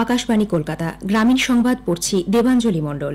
আকাশবাণী কলকাতা গ্রামীণ সংবাদ পড়ছি দেবাঞ্জলি মণ্ডল।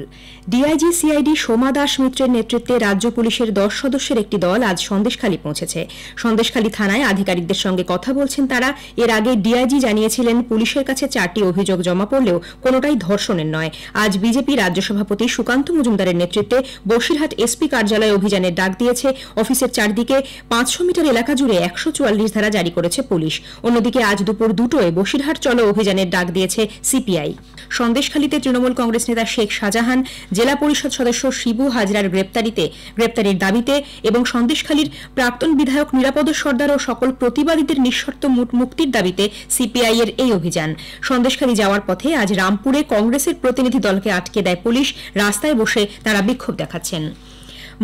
ডিআইজি সিআইডি সোমা দাস মিত্রের নেতৃত্বে রাজ্য পুলিশের 10 সদস্যের একটি দল আজ সন্দেশখালী পৌঁছেছে। সন্দেশখালী থানায় আধিকারিকদের সঙ্গে কথা বলছেন তারা। এর আগে ডিআইজি জানিয়েছিলেন পুলিশের কাছে 4টি অভিযোগ জমা পড়লেও কোনোটাই ধর্ষণের নয়। আজ বিজেপি রাজ্য সভাপতি সুকান্ত মজুমদারের নেতৃত্বে বসিরহাট এসপি কার্যালয়ে অভিযানের ডাক দিয়েছে। অফিসের চারদিকে 500 মিটার এলাকা জুড়ে 144 ধারা জারি করেছে পুলিশ। অন্যদিকে আজ দুপুর 2টোয় বসিরহাট চলো অভিযানের ডাক দিয়েছে সিপিআই। সন্দেশখালীতে তৃণমূল কংগ্রেস নেতা শেখ শাহজাহান, জেলা পরিষদ সদস্য শিবু হাজরার গ্রেপ্তারির দাবিতে এবং সন্দেশখালীর প্রাক্তন বিধায়ক নিরাপদ সর্দার ও সকল প্রতিবাদীদের নিঃশর্ত মুক্তির দাবিতে সিপিআই এর এই অভিযান। সন্দেশখালী যাওয়ার পথে আজ রামপুরে কংগ্রেসের প্রতিনিধি দলকে আটকে দেয় পুলিশ। রাস্তায় বসে তারা বিক্ষোভ দেখাচ্ছেন।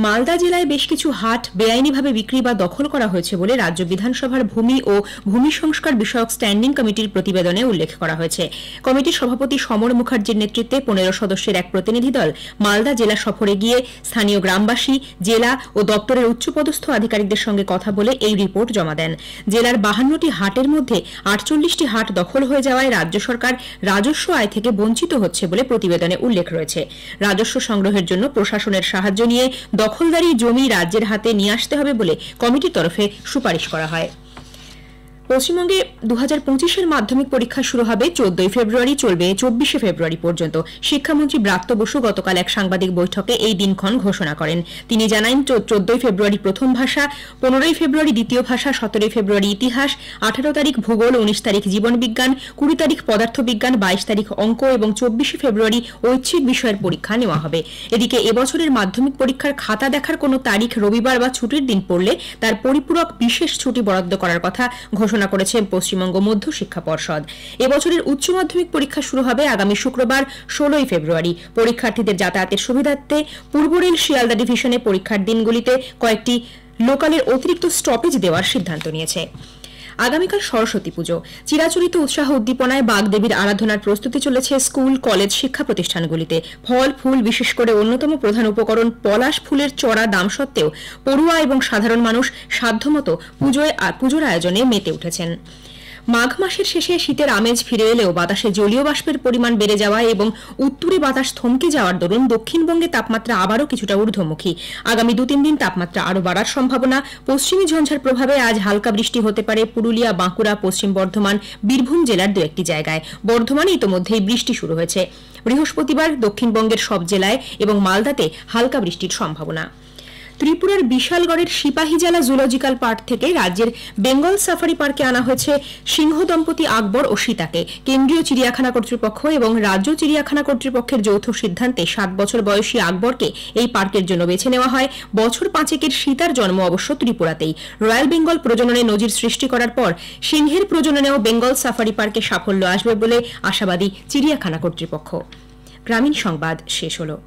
মালদা জেলায় বেশ কিছু হাট বেআইনিভাবে বিক্রি বা দখল করা হয়েছে বলে রাজ্য বিধানসভার ভূমি ও ভূমি সংস্কার বিষয়ক স্ট্যান্ডিং কমিটির প্রতিবেদনে উল্লেখ করা হয়েছে। কমিটির সভাপতি সমর মুখার্জির নেতৃত্বে 15 সদস্যের এক প্রতিনিধি দল মালদা জেলা সফরে গিয়ে স্থানীয় গ্রামবাসী, জেলা ও দপ্তরের উচ্চপদস্থ আধিকারিকদের সঙ্গে কথা বলে এই রিপোর্ট জমা দেন। জেলার 52টি হাটের মধ্যে 48টি হাট দখল হয়ে যাওয়ায় রাজ্য সরকার রাজস্ব আয় থেকে বঞ্চিত হচ্ছে বলে প্রতিবেদনে উল্লেখ রয়েছে। রাজস্ব সংগ্রহের জন্য প্রশাসনের সাহায্য নিয়ে দখলদারি জমি রাজ্যের হাতে নিয়ে আসতে হবে বলে কমিটির তরফে সুপারিশ করা হয়। পশ্চিমবঙ্গে 2025-এর মাধ্যমিক পরীক্ষা শুরু হবে 14 ফেব্রুয়ারি, চলবে 24 ফেব্রুয়ারি পর্যন্ত। শিক্ষামন্ত্রী ব্রাত্য বসু গতকাল এক সাংবাদিক বৈঠকে এই দিনক্ষণ ঘোষণা করেন। তিনি জানান 14 ফেব্রুয়ারি প্রথম ভাষা, 15 ফেব্রুয়ারি দ্বিতীয় ভাষা, 17 ফেব্রুয়ারি ইতিহাস, 18 তারিখ ভূগোল, 19 তারিখ জীবনবিজ্ঞান, 20 তারিখ পদার্থবিজ্ঞান, 22 তারিখ অঙ্ক এবং 24 ফেব্রুয়ারি ঐচ্ছিক বিষয়ের পরীক্ষা নেওয়া হবে। এদিকে এবছরের মাধ্যমিক পরীক্ষার খাতা দেখার কোনো তারিখ রবিবার বা ছুটির দিন পড়লে তার পরিপূরক বিশেষ ছুটি বরাদ্দ করার কথা ঘোষণা করেছে পশ্চিমবঙ্গ মধ্য শিক্ষা পর্ষদ। এবছরের উচ্চ মাধ্যমিক পরীক্ষা শুরু হবে আগামী শুক্রবার 16 ফেব্রুয়ারি। পরীক্ষার্থীদের যাতায়াতের সুবিধার্থে পূর্ব রেল শিয়ালদা ডিভিশনে পরীক্ষার দিনগুলিতে কয়েকটি লোকালের অতিরিক্ত স্টপেজ দেওয়ার সিদ্ধান্ত নিয়েছে। আগামীকাল সরস্বতী পুজো। চিরাচরিত উৎসাহ উদ্দীপনায় বাগদেবীর আরাধনার প্রস্তুতি চলেছে স্কুল, কলেজ, শিক্ষা প্রতিষ্ঠানগুলিতে। ফল, ফুল, বিশেষ করে অন্যতম প্রধান উপকরণ পলাশ ফুলের চড়া দাম সত্ত্বেও পড়ুয়া এবং সাধারণ মানুষ সাধ্যমতো পুজোর আয়োজনে মেতে উঠেছেন। মাঘ মাসের শেষে শীতের আমেজ ফিরে এলেও বাতাসে জলীয় বাষ্পের পরিমাণ বেড়ে যাওয়া এবং উত্তুরে বাতাস থমকে যাওয়ার দরুন দক্ষিণবঙ্গে তাপমাত্রা আবারও কিছুটা ঊর্ধ্বমুখী। আগামী 2-3 দিন তাপমাত্রা আরও বাড়ার সম্ভাবনা। পশ্চিমী ঝঞ্ঝার প্রভাবে আজ হালকা বৃষ্টি হতে পারে পুরুলিয়া, বাঁকুড়া, পশ্চিম বর্ধমান, বীরভূম জেলার 2-1টি জায়গায়। বর্ধমানে ইতোমধ্যেই বৃষ্টি শুরু হয়েছে। বৃহস্পতিবার দক্ষিণবঙ্গের সব জেলায় এবং মালদাতে হালকা বৃষ্টির সম্ভাবনা। ত্রিপুরার বিশালগড়ের সিপাহীজলা জুলজিক্যাল পার্ক থেকে রাজ্যের বেঙ্গল সাফারি পার্কে আনা হয়েছে সিংহ দম্পতি আকবর ও সীতাকে। কেন্দ্রীয় চিড়িয়াখানা কর্তৃপক্ষ এবং রাজ্য চিড়িয়াখানা কর্তৃপক্ষের যৌথ সিদ্ধান্তে 7 বছর বয়সী আকবরকে এই পার্কের জন্য বেছে নেওয়া হয়। বছর 5-এর সীতার জন্ম অবশ্য ত্রিপুরাতেই। রয়্যাল বেঙ্গল প্রজননে নজির সৃষ্টি করার পর সিংহের প্রজননেও বেঙ্গল সাফারি পার্কে সাফল্য আসবে বলে আশাবাদী চিড়িয়াখানা কর্তৃপক্ষ। গ্রামীণ সংবাদ শেষ হলো।